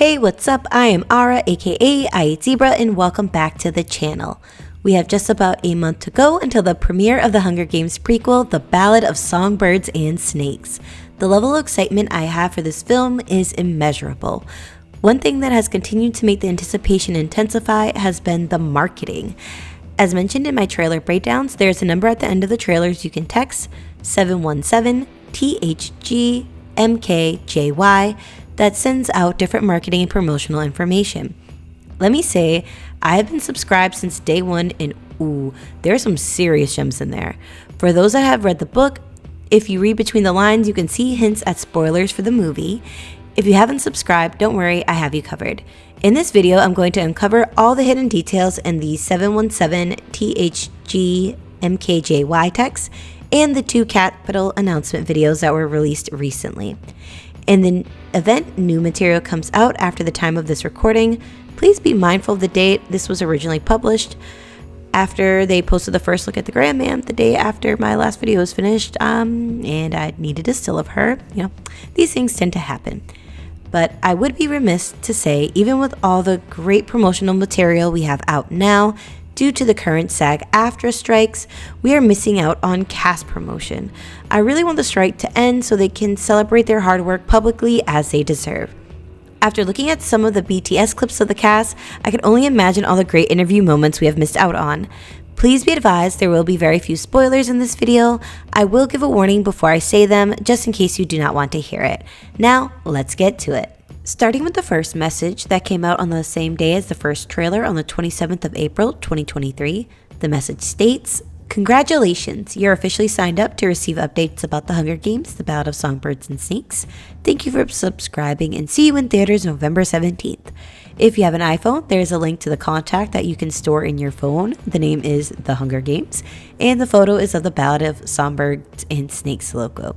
Hey, what's up? I am Ara, aka I Eat Zebra, and welcome back to the channel. We have just about a month to go until the premiere of the Hunger Games prequel, The Ballad of Songbirds and Snakes. The level of excitement I have for this film is immeasurable. One thing that has continued to make the anticipation intensify has been the marketing. As mentioned in my trailer breakdowns, there's a number at the end of the trailers you can text 717-THG-MKJY that sends out different marketing and promotional information. Let me say, I have been subscribed since day one, and there are some serious gems in there. For those that have read the book, if you read between the lines, you can see hints at spoilers for the movie. If you haven't subscribed, don't worry, I have you covered. In this video, I'm going to uncover all the hidden details in the 717-THG-MKJY text and the 2 capital announcement videos that were released recently. In the event new material comes out after the time of this recording, please be mindful of the date this was originally published. After they posted the first look at the Grandman the day after my last video was finished, and I needed a still of her. These things tend to happen. But I would be remiss to say, even with all the great promotional material we have out now, due to the current SAG-AFTRA strikes, we are missing out on cast promotion. I really want the strike to end so they can celebrate their hard work publicly as they deserve. After looking at some of the BTS clips of the cast, I can only imagine all the great interview moments we have missed out on. Please be advised there will be very few spoilers in this video. I will give a warning before I say them, just in case you do not want to hear it. Now, let's get to it. Starting with the first message that came out on the same day as the first trailer on the 27th of April, 2023, the message states, "Congratulations, you're officially signed up to receive updates about the Hunger Games, The Ballad of Songbirds and Snakes. Thank you for subscribing and see you in theaters November 17th. If you have an iPhone, there is a link to the contact that you can store in your phone. The name is The Hunger Games, and the photo is of the Ballad of Songbirds and Snakes logo.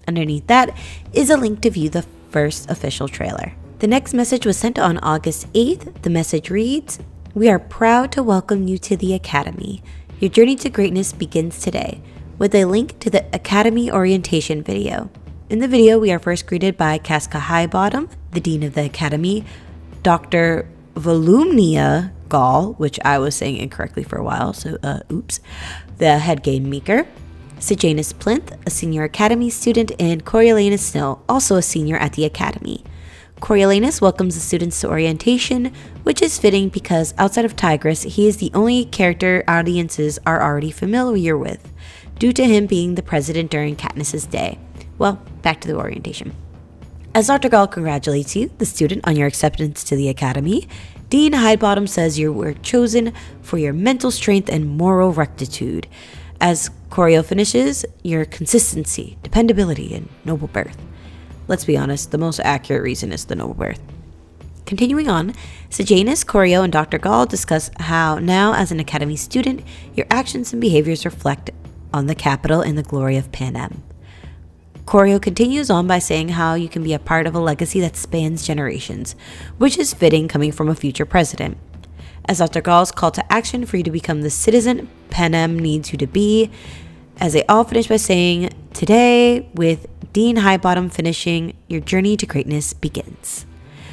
Underneath that is a link to view the first official trailer." The next message was sent on August 8th. The message reads, "We are proud to welcome you to the Academy. Your journey to greatness begins today," with a link to the Academy orientation video. In the video, we are first greeted by Casca Highbottom, the Dean of the Academy, Dr. Volumnia Gall, which I was saying incorrectly for a while, so oops, the head game maker, Sejanus Plinth, a senior Academy student, and Coriolanus Snow, also a senior at the Academy. Coriolanus welcomes the students to orientation, which is fitting because outside of Tigris, he is the only character audiences are already familiar with, due to him being the president during Katniss's day. Well, back to the orientation. As Dr. Gall congratulates you, the student, on your acceptance to the Academy, Dean Highbottom says you were chosen for your mental strength and moral rectitude. As Corio finishes, your consistency, dependability, and noble birth. Let's be honest, the most accurate reason is the noble birth. Continuing on, Sejanus, Corio, and Dr. Gall discuss how now as an Academy student, your actions and behaviors reflect on the capital and the glory of Panem. Corio continues on by saying how you can be a part of a legacy that spans generations, which is fitting coming from a future president. As Dr. Gall's call to action for you to become the citizen Panem needs you to be, as they all finish by saying, "Today, with Dean Highbottom finishing, your journey to greatness begins."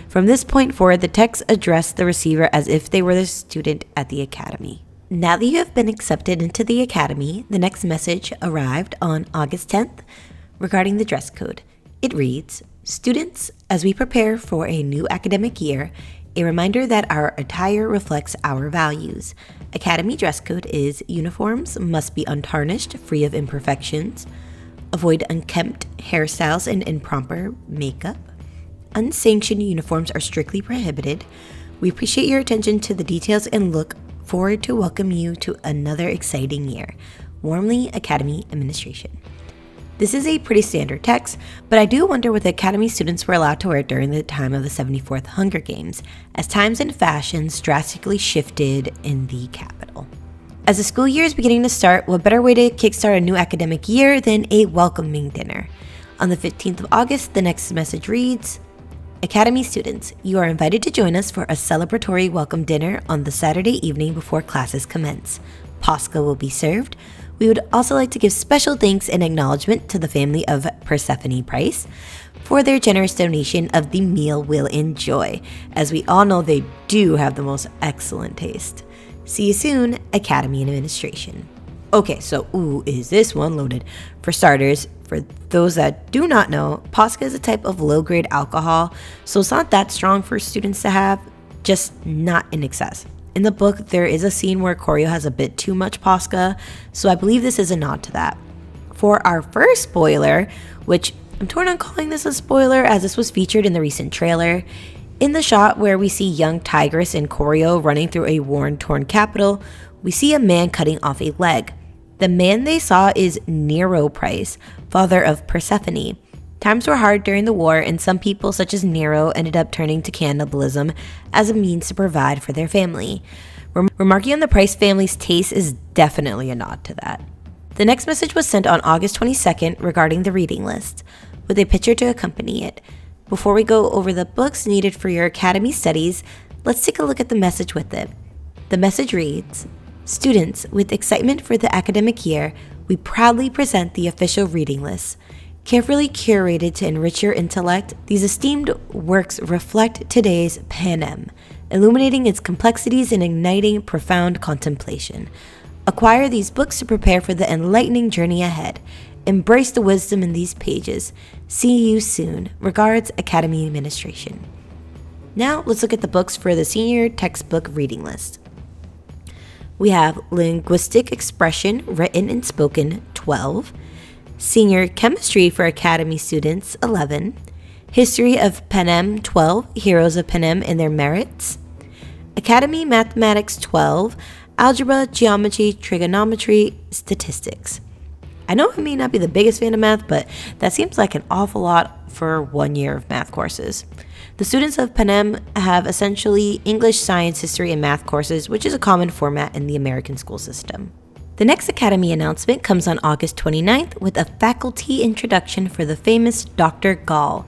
From this point forward, the text addressed the receiver as if they were the student at the Academy. Now that you have been accepted into the Academy, the next message arrived on August 10th regarding the dress code. It reads, "Students, as we prepare for a new academic year, a reminder that our attire reflects our values. Academy dress code is uniforms must be untarnished, free of imperfections. Avoid unkempt hairstyles and improper makeup. Unsanctioned uniforms are strictly prohibited. We appreciate your attention to the details and look forward to welcome you to another exciting year. Warmly, Academy Administration." This is a pretty standard text, but I do wonder what the Academy students were allowed to wear during the time of the 74th Hunger Games, as times and fashions drastically shifted in the capital. As the school year is beginning to start, what better way to kickstart a new academic year than a welcoming dinner? On the 15th of August, the next message reads, "Academy students, you are invited to join us for a celebratory welcome dinner on the Saturday evening before classes commence. Posca will be served. We would also like to give special thanks and acknowledgement to the family of Persephone Price for their generous donation of the meal we'll enjoy, as we all know they do have the most excellent taste. See you soon, Academy and Administration. Okay, so is this one loaded? For starters, for those that do not know, Posca is a type of low-grade alcohol, so it's not that strong for students to have, just not in excess. In the book, there is a scene where Koryo has a bit too much Posca, so I believe this is a nod to that. For our first spoiler, which I'm torn on calling this a spoiler as this was featured in the recent trailer, in the shot where we see young Tigress and Koryo running through a worn-torn capital, we see a man cutting off a leg. The man they saw is Nero Price, father of Persephone. Times were hard during the war, and some people such as Nero ended up turning to cannibalism as a means to provide for their family. Remarking on the Price family's taste is definitely a nod to that. The next message was sent on August 22nd regarding the reading list, with a picture to accompany it. Before we go over the books needed for your academy studies, let's take a look at the message with it. The message reads, "Students, with excitement for the academic year, we proudly present the official reading list. Carefully curated to enrich your intellect, these esteemed works reflect today's Panem, illuminating its complexities and igniting profound contemplation. Acquire these books to prepare for the enlightening journey ahead. Embrace the wisdom in these pages. See you soon. Regards, Academy Administration." Now, let's look at the books for the senior textbook reading list. We have Linguistic Expression, Written and Spoken, 12. Senior Chemistry for Academy students, 11. History of Panem, 12. Heroes of Panem and their merits. Academy Mathematics, 12. Algebra, Geometry, Trigonometry, Statistics. I know I may not be the biggest fan of math, but that seems like an awful lot for 1 year of math courses. The students of Panem have essentially English, science, history, and math courses, which is a common format in the American school system. The next Academy announcement comes on August 29th with a faculty introduction for the famous Dr. Gall.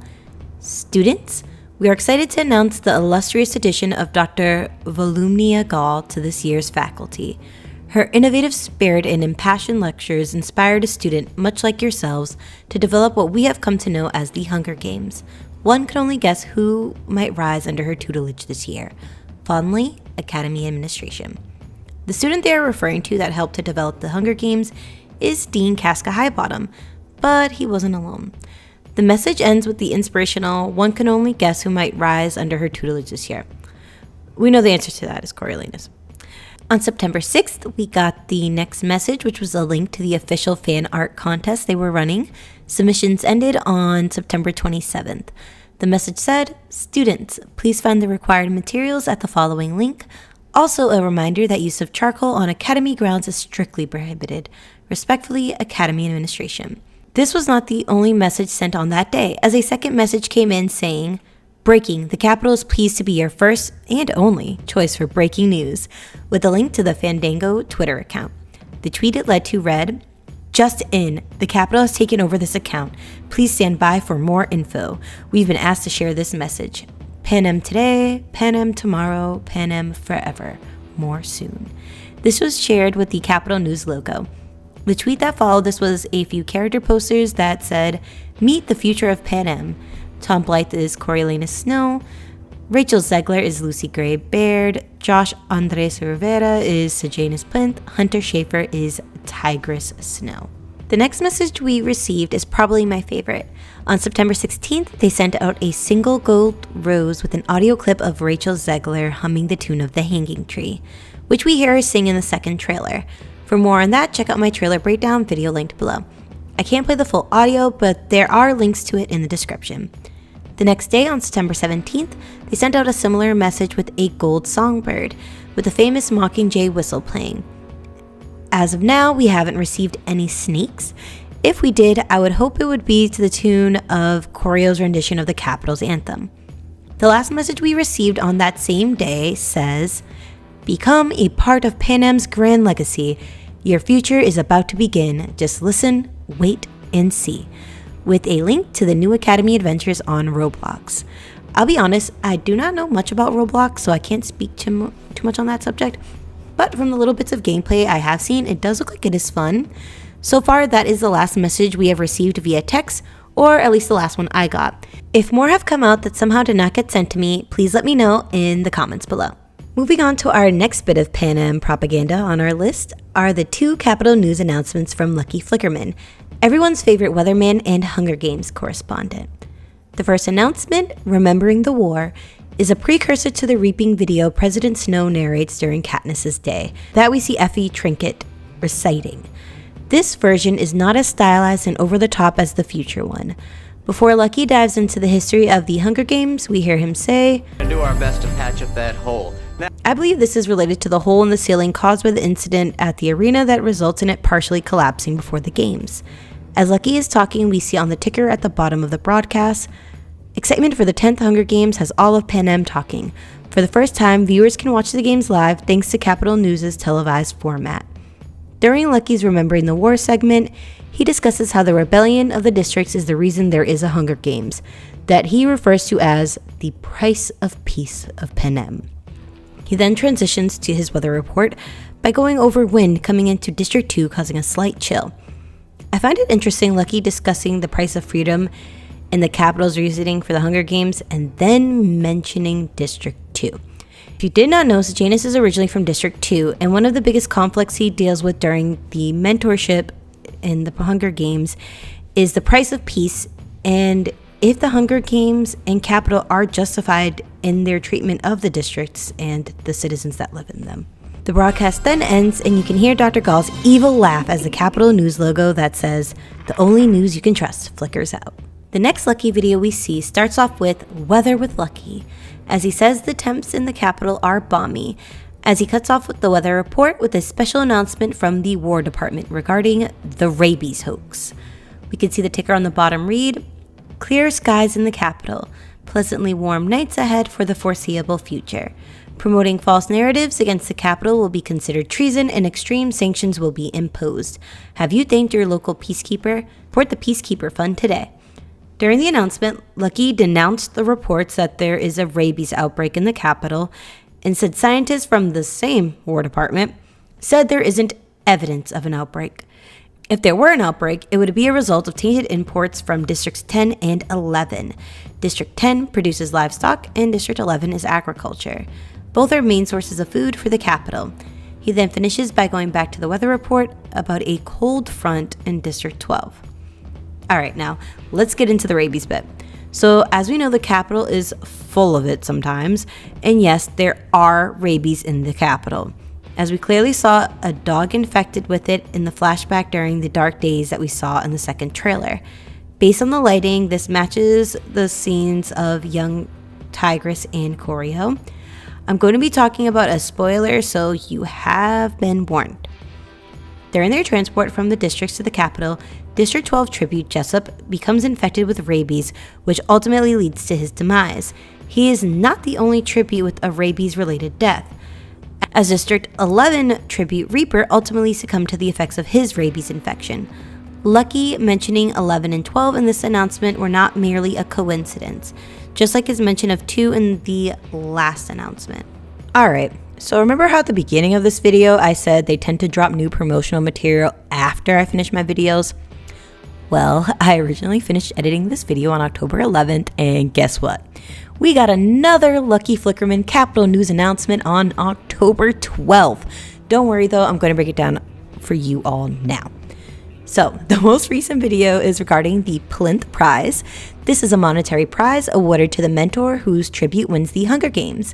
Students, we are excited to announce the illustrious addition of Dr. Volumnia Gall to this year's faculty. Her innovative spirit and impassioned lectures inspired a student, much like yourselves, to develop what we have come to know as the Hunger Games. One can only guess who might rise under her tutelage this year. Fondly, Academy Administration. The student they are referring to that helped to develop the Hunger Games is Dean Casca Highbottom, but he wasn't alone. The message ends with the inspirational, "One can only guess who might rise under her tutelage this year." We know the answer to that is Coriolanus. On September 6th, we got the next message, which was a link to the official fan art contest they were running. Submissions ended on September 27th. The message said, "Students, please find the required materials at the following link. Also, a reminder that use of charcoal on academy grounds is strictly prohibited. Respectfully, Academy Administration." This was not the only message sent on that day, as a second message came in saying, "Breaking, the Capitol is pleased to be your first and only choice for breaking news," with a link to the Fandango Twitter account. The tweet it led to read, "Just in, the Capitol has taken over this account. Please stand by for more info. We've been asked to share this message. Panem today, Panem tomorrow, Panem forever. More soon." This was shared with the Capitol News logo. The tweet that followed this was a few character posters that said, "Meet the future of Panem. Tom Blythe is Coriolanus Snow. Rachel Zegler is Lucy Gray Baird. Josh Andres Rivera is Sejanus Plinth. Hunter Schaefer is Tigress Snow." The next message we received is probably my favorite. On September 16th, they sent out a single gold rose with an audio clip of Rachel Zegler humming the tune of The Hanging Tree, which we hear her sing in the second trailer. For more on that, check out my trailer breakdown video linked below. I can't play the full audio, but there are links to it in the description. The next day, on September 17th, they sent out a similar message with a gold songbird, with the famous Mockingjay whistle playing. As of now, we haven't received any snakes. If we did, I would hope it would be to the tune of Koryo's rendition of the Capitol's anthem. The last message we received on that same day says, "Become a part of Panem's grand legacy. Your future is about to begin. Just listen, wait, and see," with a link to the new Academy adventures on Roblox. I'll be honest, I do not know much about Roblox, so I can't speak too much on that subject, but from the little bits of gameplay I have seen, it does look like it is fun. So far, that is the last message we have received via text or at least the last one I got. If more have come out that somehow did not get sent to me, please let me know in the comments below. Moving on to our next bit of Panem propaganda on our list are the 2 Capitol News announcements from Lucky Flickerman, everyone's favorite weatherman and Hunger Games correspondent. The first announcement, Remembering the War, is a precursor to the reaping video President Snow narrates during Katniss's day that we see Effie Trinket reciting. This version is not as stylized and over the top as the future one. Before Lucky dives into the history of the Hunger Games, we hear him say, "We'll do our best to patch up that hole." I believe this is related to the hole in the ceiling caused by the incident at the arena that results in it partially collapsing before the games. As Lucky is talking, we see on the ticker at the bottom of the broadcast, excitement for the 10th Hunger Games has all of Panem talking. For the first time, viewers can watch the games live thanks to Capitol News' televised format. During Lucky's Remembering the War segment, he discusses how the rebellion of the districts is the reason there is a Hunger Games, that he refers to as the price of peace of Panem. He then transitions to his weather report by going over wind coming into District 2 causing a slight chill. I find it interesting Lucky discussing the price of freedom and the Capitol's reasoning for the Hunger Games and then mentioning District 2. If you did not know, Sejanus is originally from District 2, and one of the biggest conflicts he deals with during the mentorship in the Hunger Games is the price of peace, and if the Hunger Games and Capitol are justified in their treatment of the districts and the citizens that live in them. The broadcast then ends, and you can hear Dr. Gall's evil laugh as the Capitol News logo that says, "The only news you can trust," flickers out. The next Lucky video we see starts off with Weather with Lucky, as he says the temps in the Capitol are balmy, as he cuts off with the weather report with a special announcement from the War Department regarding the Rabies hoax. We can see the ticker on the bottom read, "Clear skies in the Capitol, pleasantly warm nights ahead for the foreseeable future. Promoting false narratives against the Capitol will be considered treason and extreme sanctions will be imposed. Have you thanked your local peacekeeper? Support the Peacekeeper Fund today." During the announcement, Lucky denounced the reports that there is a rabies outbreak in the Capitol and said scientists from the same War Department said there isn't evidence of an outbreak. If there were an outbreak, it would be a result of tainted imports from Districts 10 and 11. District 10 produces livestock and District 11 is agriculture. Both are main sources of food for the Capitol. He then finishes by going back to the weather report about a cold front in District 12. Alright, now let's get into the rabies bit. So as we know, the Capitol is full of it sometimes, and yes, there are rabies in the Capitol. As we clearly saw a dog infected with it in the flashback during the dark days that we saw in the second trailer. Based on the lighting, this matches the scenes of young Tigress and Choreo. I'm going to be talking about a spoiler, so you have been warned. During their transport from the districts to the Capitol, District 12 tribute Jessup becomes infected with rabies, which ultimately leads to his demise. He is not the only tribute with a rabies-related death, as District 11 tribute Reaper ultimately succumbed to the effects of his rabies infection. Lucky mentioning 11 and 12 in this announcement were not merely a coincidence, just like his mention of 2 in the last announcement. Alright, so remember how at the beginning of this video I said they tend to drop new promotional material after I finish my videos? Well, I originally finished editing this video on October 11th, and guess what? We got another Lucky Flickerman Capitol News announcement on October 12th. Don't worry though, I'm going to break it down for you all now. So, the most recent video is regarding the Plinth prize. This is a monetary prize awarded to the mentor whose tribute wins the Hunger Games.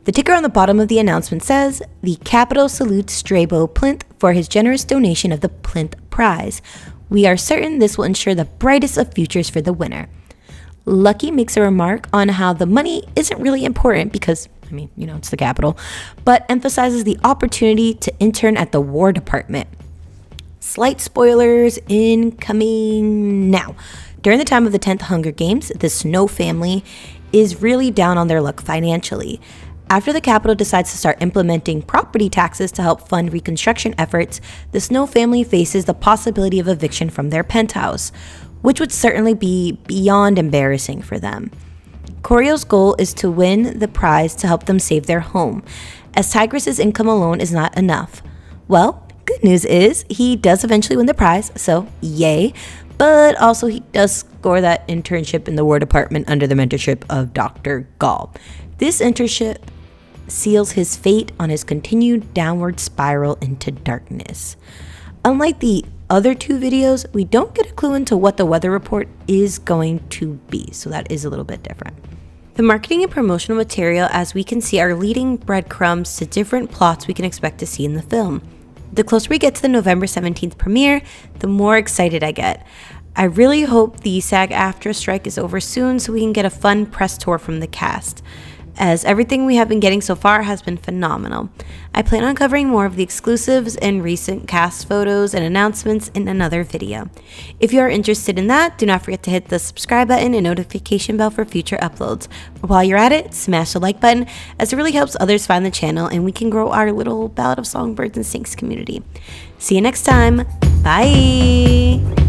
The ticker on the bottom of the announcement says, "The Capitol salutes Strabo Plinth for his generous donation of the Plinth prize. We are certain this will ensure the brightest of futures for the winner." Lucky makes a remark on how the money isn't really important because, it's the Capitol, but emphasizes the opportunity to intern at the War Department. Slight spoilers incoming now. During the time of the 10th Hunger Games, the Snow family is really down on their luck financially. After the Capitol decides to start implementing property taxes to help fund reconstruction efforts, the Snow family faces the possibility of eviction from their penthouse, which would certainly be beyond embarrassing for them. Choreo's goal is to win the prize to help them save their home, as Tigress's income alone is not enough. Well, good news is he does eventually win the prize, so yay, but also he does score that internship in the War Department under the mentorship of Dr. Gall. This internship seals his fate on his continued downward spiral into darkness. Unlike the other two videos, we don't get a clue into what the weather report is going to be, so that is a little bit different. The marketing and promotional material, as we can see, are leading breadcrumbs to different plots we can expect to see in the film. The closer we get to the November 17th premiere, the more excited I get. I really hope the SAG-AFTRA strike is over soon so we can get a fun press tour from the cast, as everything we have been getting so far has been phenomenal. I plan on covering more of the exclusives and recent cast photos and announcements in another video. If you are interested in that, do not forget to hit the subscribe button and notification bell for future uploads. While you're at it, smash the like button, as it really helps others find the channel and we can grow our little Ballad of Songbirds and Snakes community. See you next time. Bye!